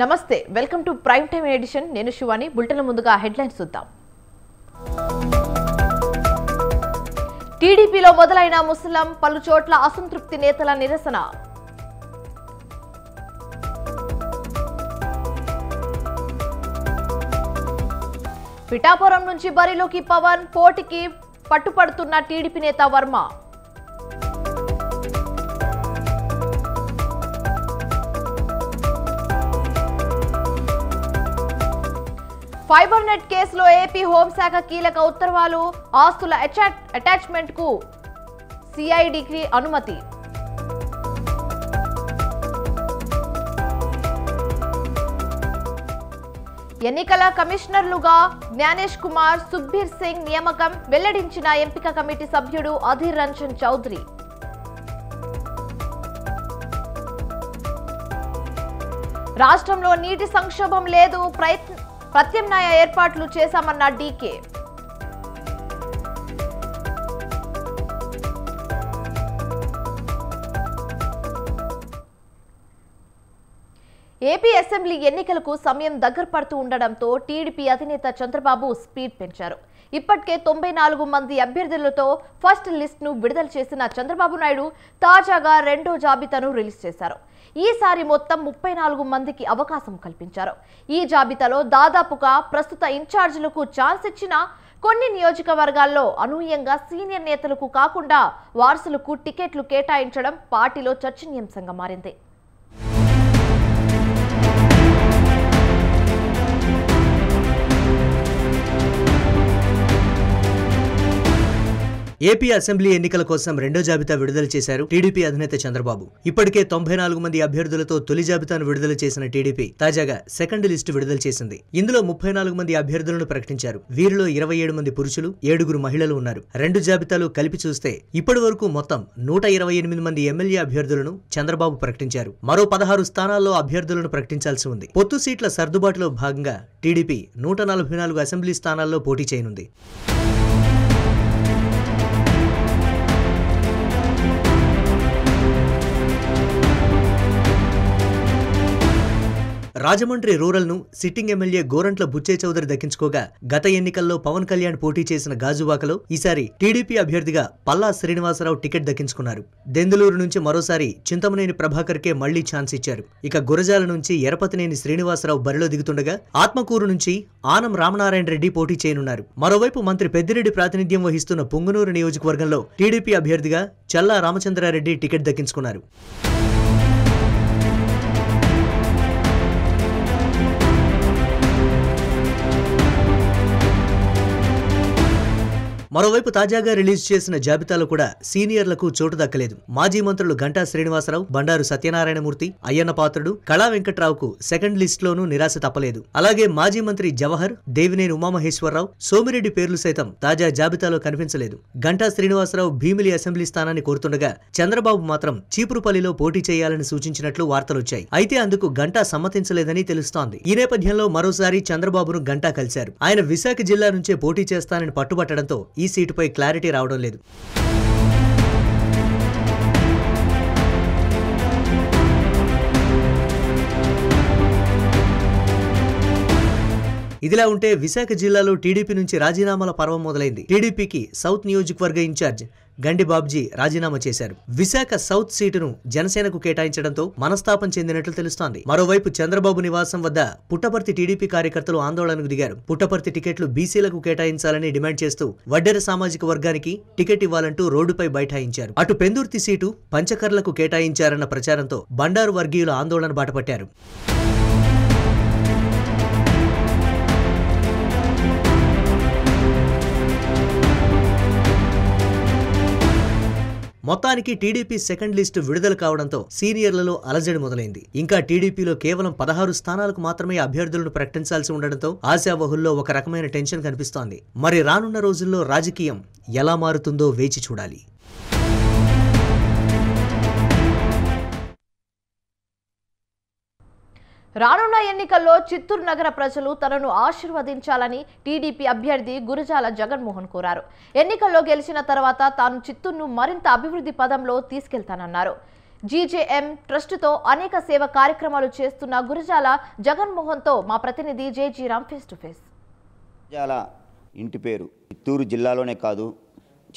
నమస్తే welcome to prime time edition నేను Shivani bulletin ముందుగా హెడ్లైన్స్ చూద్దాం టీడీపీలో మొదలైన ముస్లిం పలు చోట్ల అసంతృప్తి నేతల నిరసన పిఠాపురం నుంచి బరిలోకి పవన్ పోటీకి పట్టుపడుతున్న టీడీపీ నేత వర్మ ఫైబర్ నెట్ కేసులో ఏపీ హోంశాఖ కీలక ఉత్తర్వులు ఆస్తుల అటాచ్మెంట్ కు సిఐడికి అనుమతి ఎన్నికల కమిషనర్లుగా జ్ఞానేష్ కుమార్ సుఖ్బీర్ సింగ్ నియామకం వెల్లడించిన ఎంపిక కమిటీ సభ్యుడు అధీర్ రంజన్ చౌదరి రాష్ట్రంలో నీటి సంక్షోభం లేదు ప్రత్యామ్నాయ ఏర్పాట్లు చేశామన్న డీకే ఏపీ అసెంబ్లీ ఎన్నికలకు సమయం దగ్గర పడుతూ ఉండడంతో టీడీపీ అధినేత చంద్రబాబు స్పీడ్ పెంచారు. ఇప్పటికే 94 మంది అభ్యర్థులతో ఫస్ట్ లిస్ట్ ను విడుదల చేసిన చంద్రబాబు నాయుడు తాజాగా రెండో జాబితాను రిలీజ్ చేశారు. ఈసారి మొత్తం 34 మందికి అవకాశం కల్పించారు. ఈ జాబితాలో దాదాపుగా ప్రస్తుత ఇన్ఛార్జీలకు ఛాన్స్ ఇచ్చిన కొన్ని నియోజకవర్గాల్లో అనూహ్యంగా సీనియర్ నేతలకు కాకుండా వారసులకు టికెట్లు కేటాయించడం పార్టీలో చర్చనీయాంశంగా మారింది. ఏపీ అసెంబ్లీ ఎన్నికల కోసం రెండో జాబితా విడుదల చేశారు టీడీపీ అధినేత చంద్రబాబు. ఇప్పటికే 94 మంది అభ్యర్థులతో తొలి జాబితాను విడుదల చేసిన టీడీపీ తాజాగా సెకండ్ లిస్టు విడుదల చేసింది. ఇందులో 34 మంది అభ్యర్థులను ప్రకటించారు. వీరిలో 27 మంది పురుషులు, 7 మహిళలు ఉన్నారు. రెండు జాబితాలు కలిపి చూస్తే ఇప్పటి వరకు మొత్తం 128 మంది ఎమ్మెల్యే అభ్యర్థులను చంద్రబాబు ప్రకటించారు. మరో 16 స్థానాల్లో అభ్యర్థులను ప్రకటించాల్సి ఉంది. పొత్తు సీట్ల సర్దుబాటులో భాగంగా టీడీపీ 144 అసెంబ్లీ స్థానాల్లో పోటీ చేయనుంది. రాజమండ్రి రూరల్ ను సిట్టింగ్ ఎమ్మెల్యే గోరంట్ల బుచ్చయ్య చౌదరి దక్కించుకోగా గత ఎన్నికల్లో పవన్ కళ్యాణ్ పోటీ చేసిన గాజువాకలో ఈసారి టీడీపీ అభ్యర్థిగా పల్లా శ్రీనివాసరావు టికెట్ దక్కించుకున్నారు. దెందులూరు నుంచి మరోసారి చింతమనేని ప్రభాకర్ కే మళ్లీ ఛాన్స్ ఇచ్చారు. ఇక గురజాల నుంచి ఎరపతినేని శ్రీనివాసరావు బరిలో దిగుతుండగా ఆత్మకూరు నుంచి ఆనం రామనారాయణ రెడ్డి పోటీ చేయనున్నారు. మరోవైపు మంత్రి పెద్దిరెడ్డి ప్రాతినిధ్యం వహిస్తున్న పుంగనూరు నియోజకవర్గంలో టీడీపీ అభ్యర్థిగా చల్లా రామచంద్రారెడ్డి టికెట్ దక్కించుకున్నారు. మరోవైపు తాజాగా రిలీజ్ చేసిన జాబితాలో కూడా సీనియర్లకు చోటు దక్కలేదు. మాజీ మంత్రులు గంటా శ్రీనివాసరావు, బండారు సత్యనారాయణమూర్తి, అయ్యన్న పాత్రుడు, కళా వెంకట్రావుకు సెకండ్ లిస్టులోనూ నిరాశ తప్పలేదు. అలాగే మాజీ మంత్రి జవహర్, దేవినేని ఉమామహేశ్వరరావు, సోమిరెడ్డి పేర్లు సైతం తాజా జాబితాలో కనిపించలేదు. గంటా శ్రీనివాసరావు భీమిలి అసెంబ్లీ స్థానాన్ని కోరుతుండగా చంద్రబాబు మాత్రం చీపురుపల్లిలో పోటీ చేయాలని సూచించినట్లు వార్తలొచ్చాయి. అయితే అందుకు గంటా సమ్మతించలేదని తెలుస్తోంది. ఈ నేపథ్యంలో మరోసారి చంద్రబాబును గంటా కలిశారు. ఆయన విశాఖ జిల్లా నుంచే పోటీ చేస్తానని పట్టుబట్టడంతో ఈ సీటుపై క్లారిటీ రావడం లేదు. ఇదిలా ఉంటే విశాఖ జిల్లాలో టీడీపీ నుంచి రాజీనామాల పర్వం మొదలైంది. టీడీపీకి సౌత్ నియోజకవర్గ ఇన్ఛార్జ్ గండి బాబ్జీ రాజీనామా చేశారు. విశాఖ సౌత్ సీటును జనసేనకు కేటాయించడంతో మనస్తాపం చెందినట్లు తెలుస్తోంది. మరోవైపు చంద్రబాబు నివాసం వద్ద పుట్టపర్తి టీడీపీ కార్యకర్తలు ఆందోళనకు దిగారు. పుట్టపర్తి టికెట్లు బీసీలకు కేటాయించాలని డిమాండ్ చేస్తూ వడ్డెర సామాజిక వర్గానికి టికెట్ ఇవ్వాలంటూ రోడ్డుపై బైఠాయించారు. అటు పెందుర్తి సీటు పంచకర్లకు కేటాయించారన్న ప్రచారంతో బండారు వర్గీయుల ఆందోళన బాటపట్టారు. మొత్తానికి టీడీపీ సెకండ్ లిస్టు విడుదల కావడంతో సీనియర్లలో అలజడి మొదలైంది. ఇంకా టీడీపీలో కేవలం 16 స్థానాలకు మాత్రమే అభ్యర్థులను ప్రకటించాల్సి ఉండడంతో ఆశావహుల్లో ఒక రకమైన టెన్షన్ కనిపిస్తోంది. మరి రానున్న రోజుల్లో రాజకీయం ఎలా మారుతుందో వేచి చూడాలి. రానున్న ఎన్నికల్లో చిత్తూరు నగర ప్రజలు తనను ఆశీర్వదించాలని టీడీపీ అభ్యర్థి గురజాల జగన్మోహన్ కోరారు. ఎన్నికల్లో గెలిచిన తర్వాత తాను చిత్తూరును మరింత అభివృద్ధి పదంలో తీసుకెళ్తానన్నారు. జీజేఎం ట్రస్టుతో అనేక సేవ కార్యక్రమాలు చేస్తున్న గురజాల జగన్మోహన్తో మా ప్రతినిధి JG Ram face to face. Gurajala ఇంటి పేరు చిత్తూరు జిల్లాలోనే కాదు,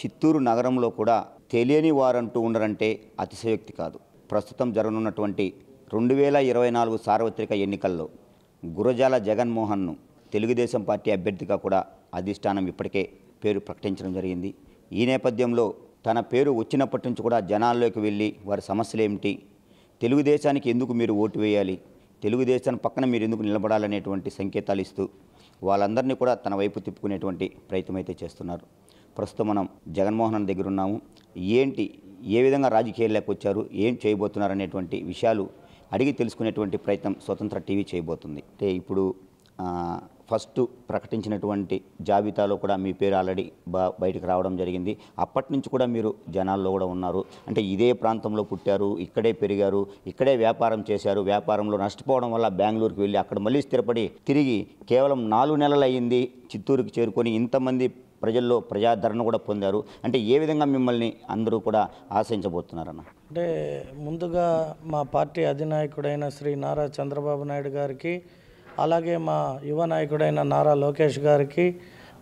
చిత్తూరు నగరంలో కూడా తెలియని వారంటూ ఉండరంటే అతిశయోక్తి కాదు. ప్రస్తుతం జరగనున్నటువంటి 2024 సార్వత్రిక ఎన్నికల్లో గురజాల జగన్మోహన్ను తెలుగుదేశం పార్టీ అభ్యర్థిగా కూడా అధిష్టానం ఇప్పటికే పేరు ప్రకటించడం జరిగింది. ఈ నేపథ్యంలో తన పేరు వచ్చినప్పటి నుంచి కూడా జనాల్లోకి వెళ్ళి వారి సమస్యలు ఏమిటి, తెలుగుదేశానికి ఎందుకు మీరు ఓటు వేయాలి, తెలుగుదేశం పక్కన మీరు ఎందుకు నిలబడాలనేటువంటి సంకేతాలు ఇస్తూ వాళ్ళందరినీ కూడా తన వైపు తిప్పుకునేటువంటి ప్రయత్నం అయితే చేస్తున్నారు. ప్రస్తుతం మనం జగన్మోహన్ దగ్గర ఉన్నాము. ఏంటి, ఏ విధంగా రాజకీయాల్లోకి వచ్చారు, ఏం చేయబోతున్నారు అనేటువంటి విషయాలు అడిగి తెలుసుకునేటువంటి ప్రయత్నం స్వతంత్ర టీవీ చేయబోతుంది. అంటే ఇప్పుడు ఫస్ట్ ప్రకటించినటువంటి జాబితాలో కూడా మీ పేరు ఆల్రెడీ బయటకు రావడం జరిగింది. అప్పటి నుంచి కూడా మీరు జనాల్లో కూడా ఉన్నారు. అంటే ఇదే ప్రాంతంలో పుట్టారు, ఇక్కడే పెరిగారు, ఇక్కడే వ్యాపారం చేశారు. వ్యాపారంలో నష్టపోవడం వల్ల బెంగళూరుకి వెళ్ళి అక్కడ మళ్ళీ స్థిరపడి తిరిగి కేవలం 4 నెలలు అయ్యింది చిత్తూరుకి చేరుకొని ఇంతమంది ప్రజల్లో ప్రజాదరణ కూడా పొందారు. అంటే ఏ విధంగా మిమ్మల్ని అందరూ కూడా ఆశించబోతున్నారన్న? అంటే ముందుగా మా పార్టీ అధినాయకుడైన శ్రీ నారా చంద్రబాబు నాయుడు గారికి, అలాగే మా యువ నాయకుడైన నారా లోకేష్ గారికి,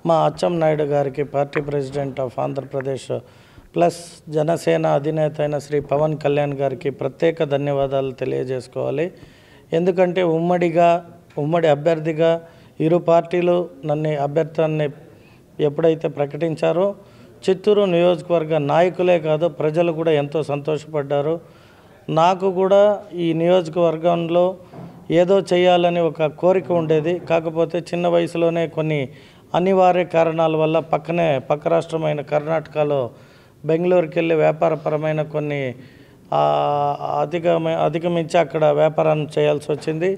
మా అచ్చెం నాయుడు గారికి, party president of Andhra Pradesh plus Janasena అధినేత అయిన శ్రీ పవన్ కళ్యాణ్ గారికి ప్రత్యేక ధన్యవాదాలు తెలియజేసుకోవాలి. ఎందుకంటే ఉమ్మడి అభ్యర్థిగా ఇరు పార్టీలు నన్ను అభ్యర్థాన్ని ఎప్పుడైతే ప్రకటించారో చిత్తూరు నియోజకవర్గ నాయకులే కాదు ప్రజలు కూడా ఎంతో సంతోషపడ్డారు. నాకు కూడా ఈ నియోజకవర్గంలో ఏదో చేయాలని ఒక కోరిక ఉండేది. కాకపోతే చిన్న వయసులోనే కొన్ని అనివార్య కారణాల వల్ల పక్క రాష్ట్రమైన కర్ణాటకలో బెంగళూరుకి వెళ్ళి వ్యాపారపరమైన కొన్ని అధిగమించి అక్కడ వ్యాపారం చేయాల్సి వచ్చింది.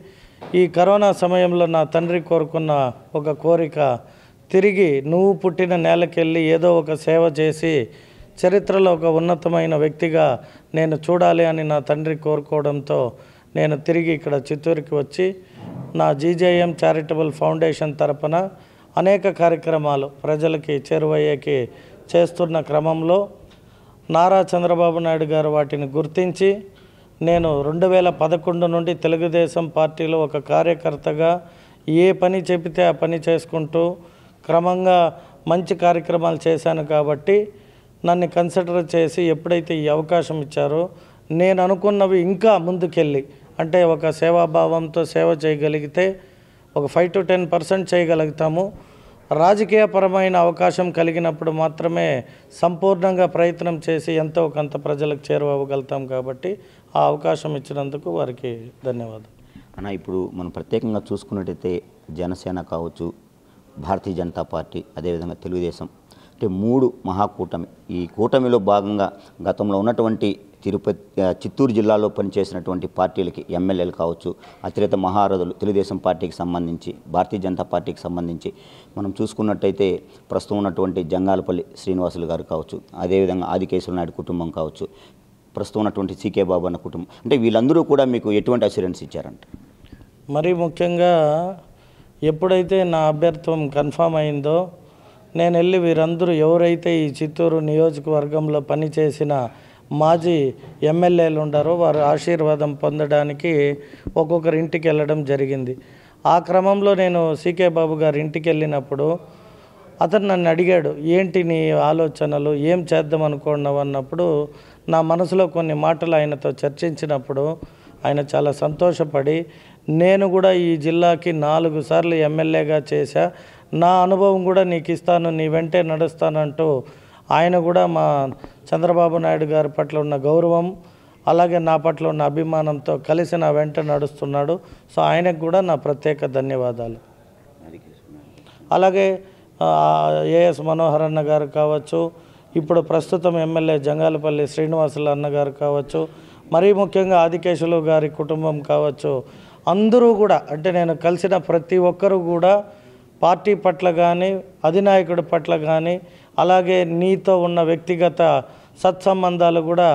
ఈ కరోనా సమయంలో నా తండ్రి కోరుకున్న ఒక కోరిక, తిరిగి నువ్వు పుట్టిన నేలకెళ్ళి ఏదో ఒక సేవ చేసి చరిత్రలో ఒక ఉన్నతమైన వ్యక్తిగా నేను చూడాలి అని నా తండ్రి కోరుకోవడంతో నేను తిరిగి ఇక్కడ చిత్తూరుకి వచ్చి నా జీజేఎం చారిటబుల్ ఫౌండేషన్ తరపున అనేక కార్యక్రమాలు ప్రజలకి చేరువయ్యేకి చేస్తున్న క్రమంలో నారా చంద్రబాబు నాయుడు గారు వాటిని గుర్తించి నేను 2011 నుండి తెలుగుదేశం పార్టీలో ఒక కార్యకర్తగా ఏ పని చెబితే ఆ పని చేసుకుంటూ క్రమంగా మంచి కార్యక్రమాలు చేశాను. కాబట్టి నన్ను కన్సిడర్ చేసి ఎప్పుడైతే ఈ అవకాశం ఇచ్చారో నేను అనుకున్నవి ఇంకా ముందుకెళ్ళి, అంటే ఒక సేవాభావంతో సేవ చేయగలిగితే ఒక 5 to 10% చేయగలుగుతాము. రాజకీయపరమైన అవకాశం కలిగినప్పుడు మాత్రమే సంపూర్ణంగా ప్రయత్నం చేసి ఎంతో కొంత ప్రజలకు చేరువవ్వగలుగుతాం. కాబట్టి ఆ అవకాశం ఇచ్చినందుకు వారికి ధన్యవాదాలు అన్న. ఇప్పుడు మనం ప్రత్యేకంగా చూసుకున్నట్టయితే జనసేన కావచ్చు, భారతీయ జనతా పార్టీ, అదేవిధంగా తెలుగుదేశం, అంటే 3 మహాకూటమి. ఈ కూటమిలో భాగంగా గతంలో ఉన్నటువంటి చిత్తూరు జిల్లాలో పనిచేసినటువంటి పార్టీలకి ఎమ్మెల్యేలు కావచ్చు, అతిరేత మహారథులు తెలుగుదేశం పార్టీకి సంబంధించి, భారతీయ జనతా పార్టీకి సంబంధించి మనం చూసుకున్నట్టయితే ప్రస్తుతం ఉన్నటువంటి జంగాలపల్లి శ్రీనివాసులు గారు కావచ్చు, అదేవిధంగా ఆదికేశ్వర నాయుడు కుటుంబం కావచ్చు, ప్రస్తుతం ఉన్నటువంటి సీకే బాబు అన్న కుటుంబం, అంటే వీళ్ళందరూ కూడా మీకు ఎటువంటి అష్యూరెన్స్ ఇచ్చారంట? మరీ ముఖ్యంగా ఎప్పుడైతే నా అభ్యర్థం కన్ఫామ్ అయిందో నేను వెళ్ళి వీరందరూ ఎవరైతే ఈ చిత్తూరు నియోజకవర్గంలో పనిచేసిన మాజీ ఎమ్మెల్యేలు ఉండారో వారు ఆశీర్వాదం పొందడానికి ఒక్కొక్కరి ఇంటికి వెళ్ళడం జరిగింది. ఆ క్రమంలో నేను సీకే బాబు గారి ఇంటికి వెళ్ళినప్పుడు అతను నన్ను అడిగాడు, ఏంటి నీ ఆలోచనలు, ఏం చేద్దాం అనుకున్నావు అన్నప్పుడు నా మనసులో కొన్ని మాటలు ఆయనతో చర్చించినప్పుడు ఆయన చాలా సంతోషపడి, నేను కూడా ఈ జిల్లాకి 4 సార్లు ఎమ్మెల్యేగా చేశా, నా అనుభవం కూడా నీకు ఇస్తాను, నీ వెంటే నడుస్తానంటూ ఆయన కూడా మా చంద్రబాబు నాయుడు గారి పట్ల ఉన్న గౌరవం, అలాగే నా పట్ల ఉన్న అభిమానంతో కలిసి నా వెంట నడుస్తున్నాడు. సో ఆయనకు కూడా నా ప్రత్యేక ధన్యవాదాలు. అలాగే ఏఎస్ మనోహర్ అన్న గారు కావచ్చు, ఇప్పుడు ప్రస్తుతం ఎమ్మెల్యే జంగాలపల్లి శ్రీనివాసులు అన్నగారు కావచ్చు, మరీ ముఖ్యంగా ఆదికేశులు గారి కుటుంబం కావచ్చు, అందరూ కూడా, అంటే నేను కలిసిన ప్రతి ఒక్కరూ కూడా పార్టీ పట్ల కానీ అధినాయకుడి పట్ల కానీ అలాగే నీతో ఉన్న వ్యక్తిగత సత్సంబంధాలు కూడా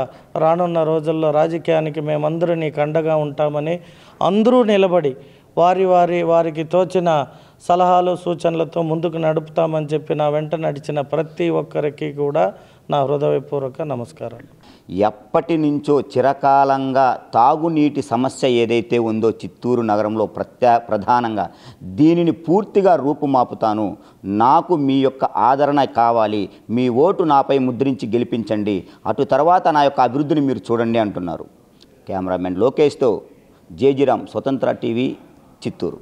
రానున్న రోజుల్లో రాజకీయానికి మేమందరూ నీకు అండగా ఉంటామని అందరూ నిలబడి వారికి తోచిన సలహాలు సూచనలతో ముందుకు నడుపుతామని చెప్పి నా వెంట నడిచిన ప్రతి ఒక్కరికి కూడా నా హృదయపూర్వక నమస్కారాలు. ఎప్పటి నుంచో చిరకాలంగా తాగునీటి సమస్య ఏదైతే ఉందో చిత్తూరు నగరంలో ప్రధానంగా దీనిని పూర్తిగా రూపుమాపుతాను, నాకు మీ యొక్క ఆదరణ కావాలి, మీ ఓటు నాపై ముద్రించి గెలిపించండి, అటు తర్వాత నా యొక్క అభివృద్ధిని మీరు చూడండి అంటున్నారు. కెమెరామెన్ లోకేష్తో జేజీరామ్, స్వతంత్ర టీవీ, చిత్తూరు.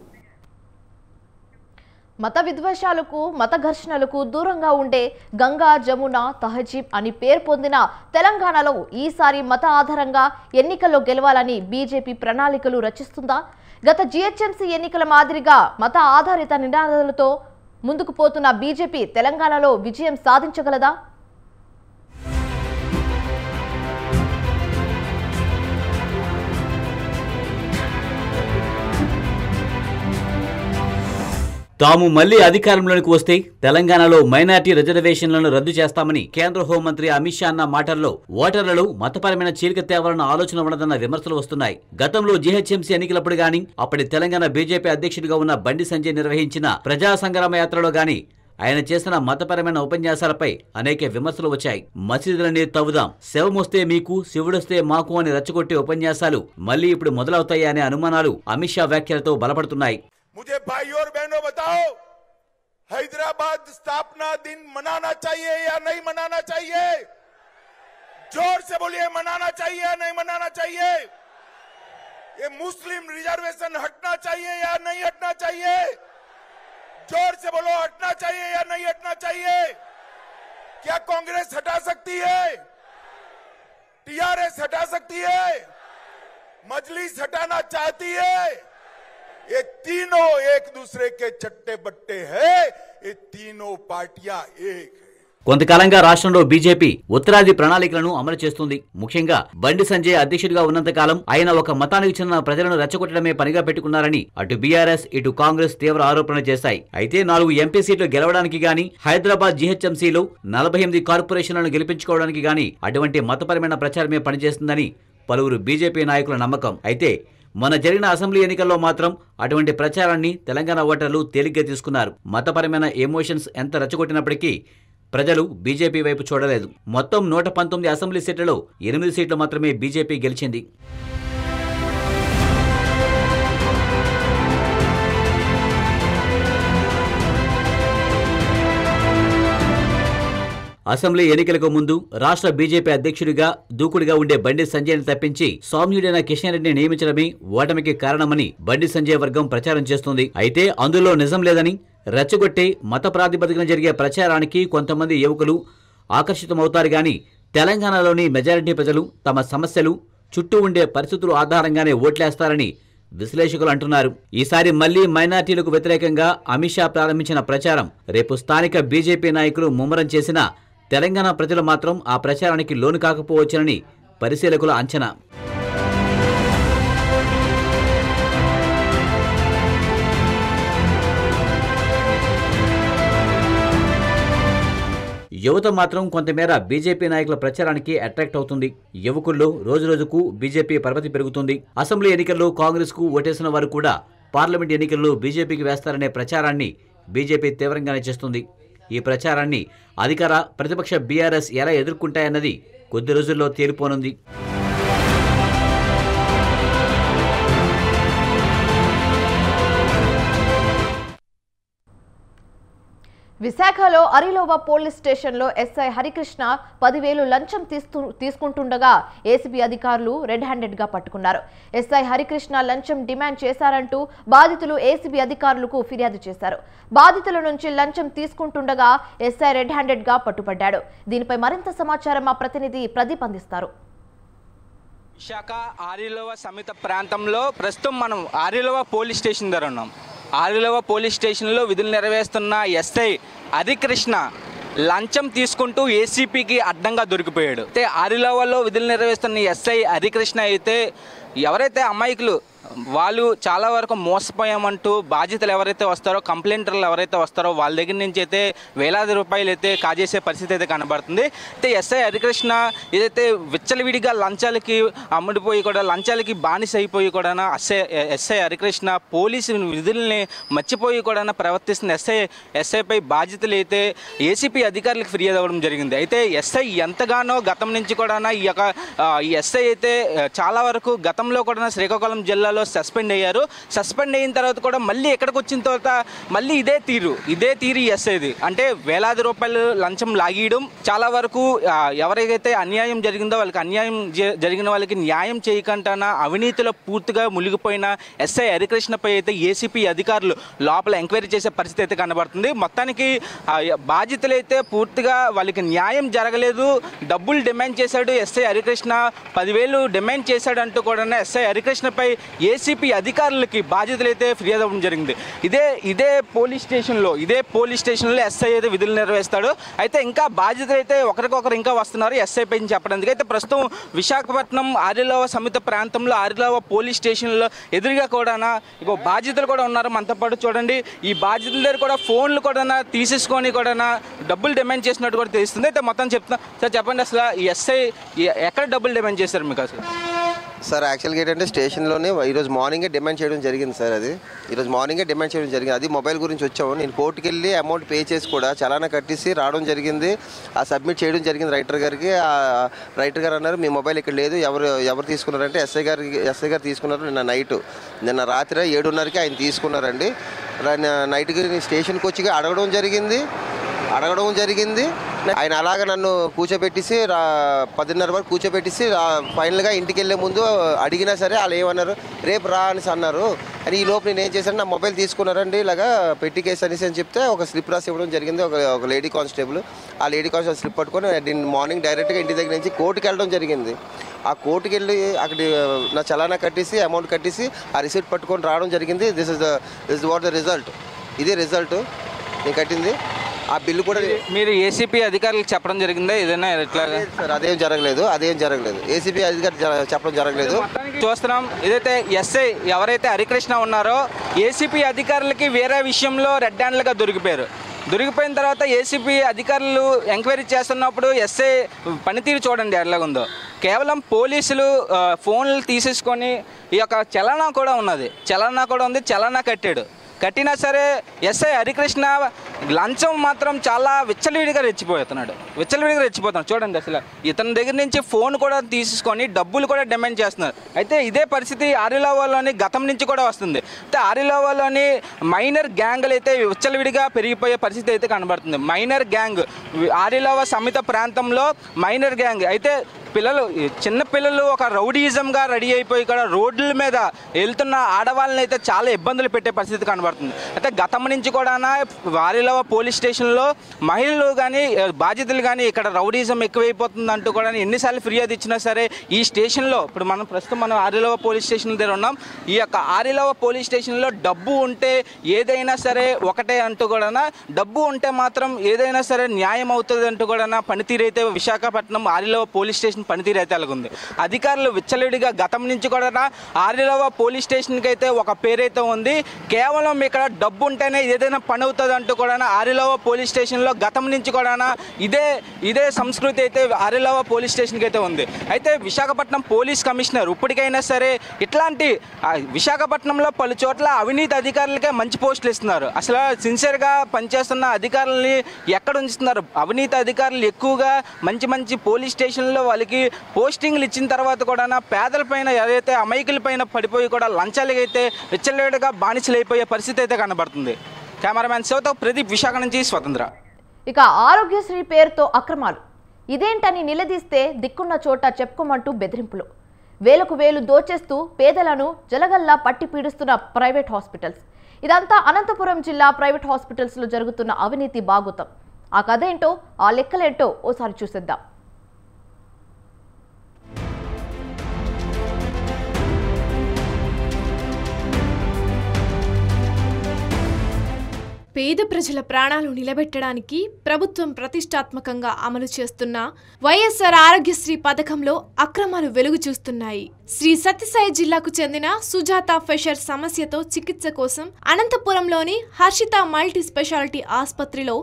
మత విద్వేషాలకు మత ఘర్షణలకు దూరంగా ఉండే గంగా జమున తహజీబ్ అని పేరు పొందిన తెలంగాణలో ఈసారి మత ఆధారంగా ఎన్నికల్లో గెలవాలని బీజేపీ ప్రణాళికలు రచిస్తుందా? గత జీహెచ్ఎంసీ ఎన్నికల మాదిరిగా మత ఆధారిత నినాదాలతో ముందుకు పోతున్న బీజేపీ తెలంగాణలో విజయం సాధించగలదా? తాము మళ్లీ అధికారంలోకి వస్తే తెలంగాణలో మైనార్టీ రిజర్వేషన్లను రద్దు చేస్తామని కేంద్ర హోంమంత్రి అమిత్ షా అన్న మాటల్లో ఓటర్లలో మతపరమైన చీలిక తేవాలన్న ఆలోచన ఉన్నదన్న విమర్శలు వస్తున్నాయి. గతంలో జీహెచ్ఎంసీ ఎన్నికలప్పుడు గాని, అప్పటి తెలంగాణ బీజేపీ అధ్యక్షుడిగా ఉన్న బండి సంజయ్ నిర్వహించిన ప్రజా సంగ్రామ యాత్రలో గాని ఆయన చేసిన మతపరమైన ఉపన్యాసాలపై అనేక విమర్శలు వచ్చాయి. మసీదులనే తవ్వుదాం, శవమొస్తే మీకు శివుడొస్తే మాకు అని రెచ్చగొట్టే ఉపన్యాసాలు మళ్లీ ఇప్పుడు మొదలవుతాయి అనే అనుమానాలు అమిత్ షా వ్యాఖ్యలతో బలపడుతున్నాయి. मुझे भाइयों और बहनों बताओ, हैदराबाद स्थापना दिन मनाना चाहिए या नहीं मनाना चाहिए? जोर से बोलिए, मनाना चाहिए या नहीं मनाना चाहिए? ये मुस्लिम रिजर्वेशन हटना चाहिए या नहीं हटना चाहिए? जोर से बोलो, हटना चाहिए या नहीं हटना चाहिए? क्या कांग्रेस हटा सकती है? टीआरएस हटा सकती है? मजलिस हटाना चाहती है? ये तीनों एक दूसरे के चट्टे बट्टे हैं, ये तीनों पार्टियां एक है. కొంతకాలంగా రాష్ట్రంలో బీజేపీ ఉత్తరాది ప్రణాళికలను అమలు చేస్తుంది. ముఖ్యంగా బండి సంజయ్ అధ్యక్షుడిగా ఉన్నంత కాలం ఆయన ఒక మతానికి చెందిన ప్రజలను రెచ్చగొట్టడమే పనిగా పెట్టుకున్నారని అటు బీఆర్ఎస్ ఇటు కాంగ్రెస్ తీవ్ర ఆరోపణలు చేశాయి. అయితే 4 ఎంపీ సీట్లు గెలవడానికి గాని, హైదరాబాద్ జీహెచ్ఎంసీలో 48 కార్పొరేషన్లను గెలిపించుకోవడానికి గాని అటువంటి మతపరమైన ప్రచారమే పనిచేస్తుందని పలువురు బీజేపీ నాయకుల నమ్మకం. అయితే మొన్న జరిగిన అసెంబ్లీ ఎన్నికల్లో మాత్రం అటువంటి ప్రచారాన్ని తెలంగాణ ఓటర్లు తేలిగ్గా తీసుకున్నారు. మతపరమైన ఎమోషన్స్ ఎంత రెచ్చగొట్టినప్పటికీ ప్రజలు బీజేపీ వైపు చూడలేదు. మొత్తం 119 అసెంబ్లీ సీట్లలో 8 సీట్లు మాత్రమే బీజేపీ గెలిచింది. అసెంబ్లీ ఎన్నికలకు ముందు రాష్ట్ర బీజేపీ అధ్యక్షుడిగా దూకుడుగా ఉండే బండి సంజయ్ని తప్పించి సౌమ్యుడైన కిషన్ రెడ్డిని నియమించడమే ఓటమికి కారణమని బండి సంజయ్ వర్గం ప్రచారం చేస్తుంది. అయితే అందులో నిజం లేదని, రెచ్చగొట్టే మత ప్రాతిపదికన జరిగే ప్రచారానికి కొంతమంది యువకులు ఆకర్షితమవుతారు గాని తెలంగాణలోని మెజారిటీ ప్రజలు తమ సమస్యలు, చుట్టూ ఉండే పరిస్థితుల ఆధారంగానే ఓట్లేస్తారని విశ్లేషకులు అంటున్నారు. ఈసారి మళ్లీ మైనార్టీలకు వ్యతిరేకంగా అమిత్ షా ప్రారంభించిన ప్రచారం రేపు స్థానిక బీజేపీ నాయకులు ముమ్మరం చేసిన తెలంగాణ ప్రజలు మాత్రం ఆ ప్రచారానికి లోను కాకపోవచ్చునని పరిశీలకుల అంచనా. యువత మాత్రం కొంతమేర బీజేపీ నాయకుల ప్రచారానికి అట్రాక్ట్ అవుతుంది. యువకుల్లో రోజురోజుకు బీజేపీ పరపతి పెరుగుతుంది. అసెంబ్లీ ఎన్నికల్లో కాంగ్రెస్ కు ఓటేసిన వారు కూడా పార్లమెంట్ ఎన్నికల్లో బీజేపీకి వేస్తారనే ప్రచారాన్ని బీజేపీ తీవ్రంగానే చేస్తుంది. ఈ ప్రచారాన్ని అధికార ప్రతిపక్ష బీఆర్ఎస్ ఎలా ఎదుర్కొంటాయన్నది కొద్ది రోజుల్లో తేలిపోనుంది. విశాఖలో అరిలోవ పోలీస్ స్టేషన్లో ఎస్ఐ హరికృష్ణ 10,000 లంచం తీసుకుంటుండగా ఏసీబీ అధికారులు రెడ్ హ్యాండెడ్గా పట్టుకున్నారు. ఎస్ఐ హరికృష్ణ లంచం డిమాండ్ చేశారంటూ బాధితులు ఏసీబీ అధికారులకు ఫిర్యాదు చేశారు. బాధితుల నుంచి లంచం తీసుకుంటుండగా ఎస్ఐ రెడ్ హ్యాండెడ్గా పట్టుబడ్డాడు. దీనిపై మరింత సమాచారం మా ప్రతినిధి ప్రదీప్ అందిస్తారు. విశాఖ ఆరిలోవ సమిత ప్రాంతంలో ప్రస్తుతం మనం ఆరిలోవ పోలీస్ స్టేషన్ దగ్గర ఉన్నాం. ఆరిలోవ పోలీస్ స్టేషన్లో విధులు నెరవేరుస్తున్న ఎస్ఐ హరికృష్ణ లంచం తీసుకుంటూ ఏసీపీకి అడ్డంగా దొరికిపోయాడు. అయితే ఆరిలోవలో విధులు నెరవేరుస్తున్న ఎస్ఐ హరికృష్ణ అయితే ఎవరైతే అమాయకులు వాళ్ళు చాలా వరకు మోసపోయామంటూ బాధ్యతలు ఎవరైతే వస్తారో, కంప్లైంటర్లు ఎవరైతే వస్తారో వాళ్ళ దగ్గర నుంచి అయితే వేలాది రూపాయలు అయితే కాజేసే పరిస్థితి అయితే కనబడుతుంది. అయితే ఎస్ఐ హరికృష్ణ ఏదైతే విచ్చలవిడిగా లంచాలకి అమ్ముడిపోయి కూడా, లంచాలకి బానిస అయిపోయి కూడా ఎస్ఐ హరికృష్ణ పోలీసు విధుల్ని మర్చిపోయి కూడా ప్రవర్తిస్తున్న ఎస్ఐపై బాధ్యతలు అయితే ఏసీపీ అధికారులకు ఫిర్యాదు అవ్వడం జరిగింది. అయితే ఎస్ఐ ఎంతగానో గతం నుంచి కూడా ఈ ఎస్ఐ అయితే చాలా వరకు గతంలో కూడా శ్రీకాకుళం జిల్లాలో సస్పెండ్ అయ్యారు. సస్పెండ్ అయిన తర్వాత కూడా మళ్ళీ ఎక్కడికి వచ్చిన తర్వాత మళ్ళీ ఇదే తీరు ఎస్ఐది. అంటే వేలాది రూపాయలు లంచం లాగీయడం, చాలా వరకు ఎవరికైతే అన్యాయం జరిగిందో వాళ్ళకి అన్యాయం జరిగిన వాళ్ళకి న్యాయం చేయకుండా అవినీతిలో పూర్తిగా మునిగిపోయిన ఎస్ఐ హరికృష్ణపై అయితే ఏసీపీ అధికారులు లోపల ఎంక్వైరీ చేసే పరిస్థితి అయితే కనబడుతుంది. మొత్తానికి బాధ్యతలు అయితే పూర్తిగా వాళ్ళకి న్యాయం జరగలేదు, డబ్బులు డిమాండ్ చేశాడు ఎస్ఐ హరికృష్ణ, 10,000 డిమాండ్ చేశాడు అంటూ కూడా ఎస్ఐ హరికృష్ణపై ఏసీపీ అధికారులకి బాధ్యతలు అయితే ఫిర్యాదు అవ్వడం జరిగింది. ఇదే పోలీస్ స్టేషన్లో ఎస్ఐ అయితే విధులు నిర్వహిస్తాడు. అయితే ఇంకా బాధ్యతలు అయితే ఒకరికొకరు ఇంకా వస్తున్నారు ఎస్ఐ పై చెప్పడానికి. అయితే ప్రస్తుతం విశాఖపట్నం ఆరిలోవ సమిత ప్రాంతంలో ఆరిలోవ పోలీస్ స్టేషన్లో ఎదురుగా కూడా ఇంకో బాధ్యతలు కూడా ఉన్నారు మనతో పాటు. చూడండి, ఈ బాధ్యతల దగ్గర కూడా ఫోన్లు కూడా తీసేసుకొని కూడా డబ్బులు డిమాండ్ చేసినట్టు కూడా తెలుస్తుంది. అయితే మొత్తం చెప్తున్నా సార్, చెప్పండి అసలు ఈ ఎస్ఐ ఎక్కడ డబ్బులు డిమాండ్ చేశారు మీకు అసలు? సార్ యాక్చువల్గా ఏంటంటే స్టేషన్లోనే ఈరోజు మార్నింగే డిమాండ్ చేయడం జరిగింది సార్. ఈరోజు మార్నింగే డిమాండ్ చేయడం జరిగింది. అది మొబైల్ గురించి వచ్చాము. నేను కోర్టుకి వెళ్ళి అమౌంట్ పే చేసి కూడా చలానా కట్టేసి రావడం జరిగింది. ఆ సబ్మిట్ చేయడం జరిగింది రైటర్ గారికి. రైటర్ గారు అన్నారు మీ మొబైల్ ఇక్కడ లేదు, ఎవరు తీసుకున్నారంటే ఎస్ఐ గారు తీసుకున్నారు. నిన్న రాత్రి 7:30కి ఆయన తీసుకున్నారండి. నైట్కి స్టేషన్కి వచ్చి అడగడం జరిగింది. ఆయన అలాగ నన్ను కూర్చోబెట్టేసి 10:30 వరకు కూర్చోబెట్టేసి ఫైనల్గా ఇంటికి వెళ్ళే ముందు అడిగినా సరే వాళ్ళు ఏమన్నారు, రేపు రా అని అన్నారు. అని ఈ లోపు నేను ఏం చేశాను, నా మొబైల్ తీసుకున్నారండి ఇలాగా పెట్టి కేసు అని చెప్తే ఒక స్లిప్ రాసి ఇవ్వడం జరిగింది. ఒక లేడీ కానిస్టేబుల్, ఆ లేడీ కానిస్టేబుల్ స్లిప్ పట్టుకొని నేను మార్నింగ్ డైరెక్ట్గా ఇంటి దగ్గర నుంచి కోర్టుకి వెళ్ళడం జరిగింది. ఆ కోర్టుకి వెళ్ళి అక్కడ నా చలానా కట్టేసి అమౌంట్ కట్టేసి ఆ రిసిప్ట్ పట్టుకొని రావడం జరిగింది. This is what the result. ఇదే రిజల్ట్ నేను కట్టింది. ఆ బిల్లు కూడా మీరు ఏసీపీ అధికారులకు చెప్పడం జరిగిందా ఏదైనా? ఎట్లా సార్ అదేం జరగలేదు. ఏసీపీ అధికారి చెప్పడం జరగలేదు. చూస్తున్నాం, ఏదైతే ఎస్ఐ ఎవరైతే హరికృష్ణ ఉన్నారో ఏసీపీ అధికారులకి వేరే విషయంలో రెడ్ హ్యాండ్లుగా దొరికిపోయిన తర్వాత ఏసీపీ అధికారులు ఎంక్వైరీ చేస్తున్నప్పుడు ఎస్ఐ పనితీరు చూడండి ఎలాగుందో. కేవలం పోలీసులు ఫోన్లు తీసేసుకొని ఈ యొక్క చలానా కూడా ఉంది, చలానా కట్టినా సరే ఎస్ఐ హరికృష్ణ లంచం మాత్రం చాలా విచ్చలవిడిగా రెచ్చిపోతున్నాడు. చూడండి, అసలు ఇతని దగ్గర నుంచి ఫోన్ కూడా తీసుకొని డబ్బులు కూడా డిమాండ్ చేస్తున్నారు. అయితే ఇదే పరిస్థితి ఆరిలోవాలోని గతం నుంచి కూడా వస్తుంది. అయితే ఆరిలోవాలోని మైనర్ గ్యాంగ్లు అయితే విచ్చలవిడిగా పెరిగిపోయే పరిస్థితి అయితే కనబడుతుంది. మైనర్ గ్యాంగ్ ఆరిలోవ సమిత ప్రాంతంలో మైనర్ గ్యాంగ్ అయితే చిన్న పిల్లలు ఒక రౌడీయిజంగా రెడీ అయిపోయి కూడా రోడ్ల మీద వెళ్తున్న ఆడవాళ్ళని అయితే చాలా ఇబ్బందులు పెట్టే పరిస్థితి కనబడుతుంది. అయితే గతం నుంచి కూడా ఆరిలోవ పోలీస్ స్టేషన్లో మహిళలు కానీ బాధితులు కానీ ఇక్కడ రౌడీయిజం ఎక్కువైపోతుంది అంటూ కూడా ఎన్నిసార్లు ఫిర్యాదు ఇచ్చినా సరే ఈ స్టేషన్లో ఇప్పుడు మనం ఆరిలోవ పోలీస్ స్టేషన్ దగ్గర ఉన్నాం. ఈ యొక్క ఆరిలోవ పోలీస్ స్టేషన్లో డబ్బు ఉంటే ఏదైనా సరే ఒకటే అంటూ కూడా, డబ్బు ఉంటే మాత్రం ఏదైనా సరే న్యాయం అవుతుంది అంటూ కూడా పనితీరు అయితే విశాఖపట్నం ఆరిలోవ పోలీస్ స్టేషన్ పనితీరు అయితే అలాగుంది. అధికారులు విచ్చలవిడిగా గతం నుంచి కూడా ఆరిలోవ పోలీస్ స్టేషన్కి అయితే ఒక పేరైతే ఉంది. కేవలం ఇక్కడ డబ్బు ఉంటేనే ఏదైనా పని అవుతుంది అంటూ కూడా ఆరిలోవ పోలీస్ స్టేషన్లో గతం నుంచి కూడా ఇదే సంస్కృతి అయితే ఆరిలోవ పోలీస్ స్టేషన్కి అయితే ఉంది. అయితే విశాఖపట్నం పోలీస్ కమిషనర్ ఇప్పటికైనా సరే ఇట్లాంటి విశాఖపట్నంలో పలు చోట్ల అవినీతి అధికారులకే మంచి పోస్టులు ఇస్తున్నారు. అసలు సిన్సియర్గా పనిచేస్తున్న అధికారులని ఎక్కడ ఉంచుతున్నారు? అవినీతి అధికారులు ఎక్కువగా మంచి పోలీస్ స్టేషన్లో వాళ్ళకి పోస్టింగ్లు ఇచ్చిన తర్వాత కూడా పేదల పైన ఏదైతే అమాయకుల పైన పడిపోయి కూడా లంచాలకి అయితే విచ్చలవిడిగా బానిసలైపోయే పరిస్థితి అయితే కనబడుతుంది. కెమెరామ్యాన్ శివతో ప్రదీప్, విశాఖ నుంచి స్వతంత్ర. ఇక ఆరోగ్యశ్రీ పేరుతో అక్రమాలు ఇదేంటని నిలదీస్తే దిక్కున్న చోట చెప్పుకోమంటూ బెదిరింపులు, వేలకు వేలు దోచేస్తూ పేదలను జలగల్లా పట్టి పీడిస్తున్న ప్రైవేట్ హాస్పిటల్స్. ఇదంతా అనంతపురం జిల్లా ప్రైవేట్ హాస్పిటల్స్లో జరుగుతున్న అవినీతి బాగోతం. ఆ కథ ఏంటో, ఆ లెక్కలేంటో ఓసారి చూసేద్దాం. పేద ప్రజల ప్రాణాలు నిలబెట్టడానికి ప్రభుత్వం ప్రతిష్టాత్మకంగా అమలు చేస్తున్న వైఎస్ఆర్ ఆరోగ్యశ్రీ పథకంలో అక్రమాలు వెలుగు చూస్తున్నాయి. శ్రీ సత్యసాయి జిల్లాకు చెందిన సుజాత ఫెషర్ సమస్యతో చికిత్స కోసం అనంతపురంలోని హర్షిత మల్టీ స్పెషాలిటీ ఆసుపత్రిలో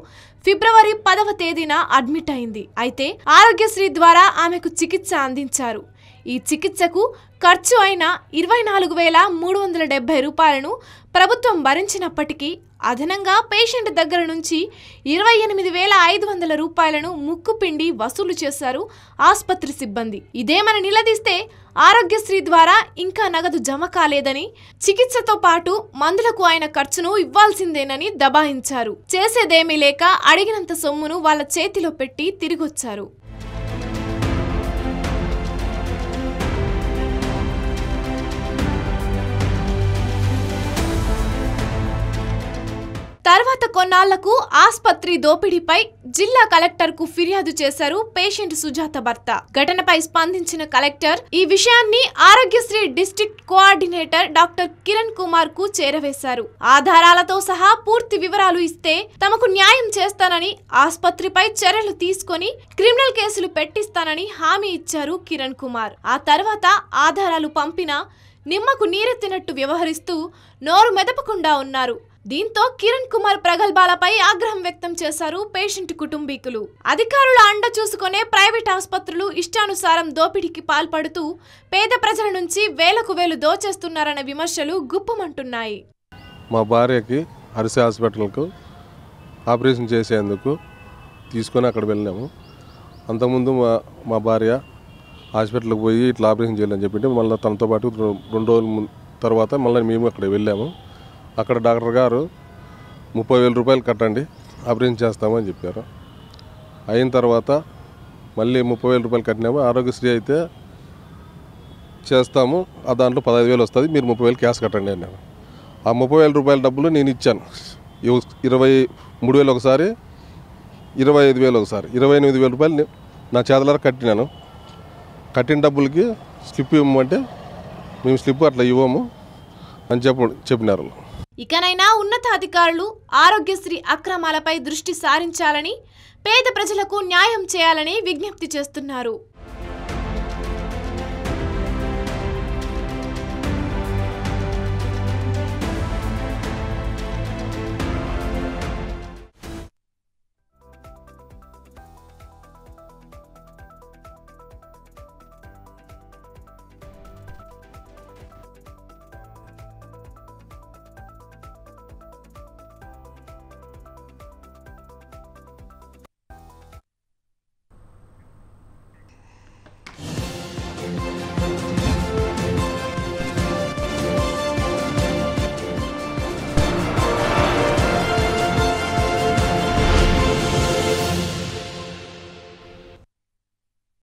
ఫిబ్రవరి 10వ తేదీన అడ్మిట్ అయింది. అయితే ఆరోగ్యశ్రీ ద్వారా ఆమెకు చికిత్స అందించారు. ఈ చికిత్సకు ఖర్చు అయిన 24,370 రూపాయలను ప్రభుత్వం భరించినప్పటికీ అదనంగా పేషెంట్ దగ్గర నుంచి 28,500 రూపాయలను ముక్కుపిండి వసూలు చేశారు ఆసుపత్రి సిబ్బంది. ఇదేమని నిలదీస్తే ఆరోగ్యశ్రీ ద్వారా ఇంకా నగదు జమ కాలేదని, చికిత్సతో పాటు మందులకు ఆయన ఖర్చును ఇవ్వాల్సిందేనని దబాయించారు. చేసేదేమీ లేక అడిగినంత సొమ్మును వాళ్ళ చేతిలో పెట్టి తిరిగొచ్చారు. తర్వాత కొన్నాళ్లకు ఆసుపత్రి దోపిడీపై జిల్లా కలెక్టర్కు ఫిర్యాదు చేశారు పేషెంట్ సుజాత భర్త. ఘటనపై స్పందించిన కలెక్టర్ ఈ విషయాన్ని Aarogyasri district coordinator doctor Kiran Kumar కు చేరవేశారు. ఆధారాలతో సహా పూర్తి వివరాలు ఇస్తే తమకు న్యాయం చేస్తానని, ఆసుపత్రిపై చర్యలు తీసుకొని క్రిమినల్ కేసులు పెట్టిస్తానని హామీ ఇచ్చారు కిరణ్ కుమార్. ఆ తర్వాత ఆధారాలు పంపినా నిమ్మకు నీరెత్తినట్టు వ్యవహరిస్తూ నోరు మెదపకుండా ఉన్నారు. దీంతో కిరణ్ కుమార్ ప్రగల్భాలపై ఆగ్రహం వ్యక్తం చేశారు పేషెంట్ కుటుంబీకులు. అధికారుల అండ చూసుకునే ప్రైవేట్ ఆసుపత్రులు ఇష్టానుసారం దోపిడీకి పాల్పడుతూ పేద ప్రజల నుంచి వేలకు వేలు దోచేస్తున్నారన్న విమర్శలు గుప్పమంటున్నాయి. మా భార్యకి హర్షి హాస్పిటల్కు ఆపరేషన్ చేసేందుకు తీసుకొని అక్కడ వెళ్ళాము. అంతకుముందు మా భార్య హాస్పిటల్కి పోయి ఇట్లా ఆపరేషన్ చేయాలని చెప్పింటే మళ్ళీ తనతో పాటు 2 రోజుల తర్వాత మళ్ళీ మేము అక్కడ వెళ్ళాము. అక్కడ డాక్టర్ గారు 30,000 రూపాయలు కట్టండి, ఆపరేషన్ చేస్తామని చెప్పారు. అయిన తర్వాత మళ్ళీ 30,000 రూపాయలు కట్టినాము. ఆరోగ్యశ్రీ అయితే చేస్తాము, ఆ దాంట్లో 15,000 వస్తుంది, మీరు 30,000 క్యాష్ కట్టండి అన్నాను. ఆ 30,000 రూపాయల డబ్బులు నేను ఇచ్చాను. 23,000 ఒకసారి, 25,000 ఒకసారి, 28,000 రూపాయలు నా చేతులారా కట్టినాను. కట్టిన డబ్బులకి స్లిప్ ఇవ్వమంటే మేము స్లిప్ అట్లా ఇవ్వము అని చెప్పినారు. ఇకనైనా ఉన్నతాధికారులు ఆరోగ్యశ్రీ అక్రమాలపై దృష్టి సారించాలని, పేద ప్రజలకు న్యాయం చేయాలని విజ్ఞప్తి చేస్తున్నారు.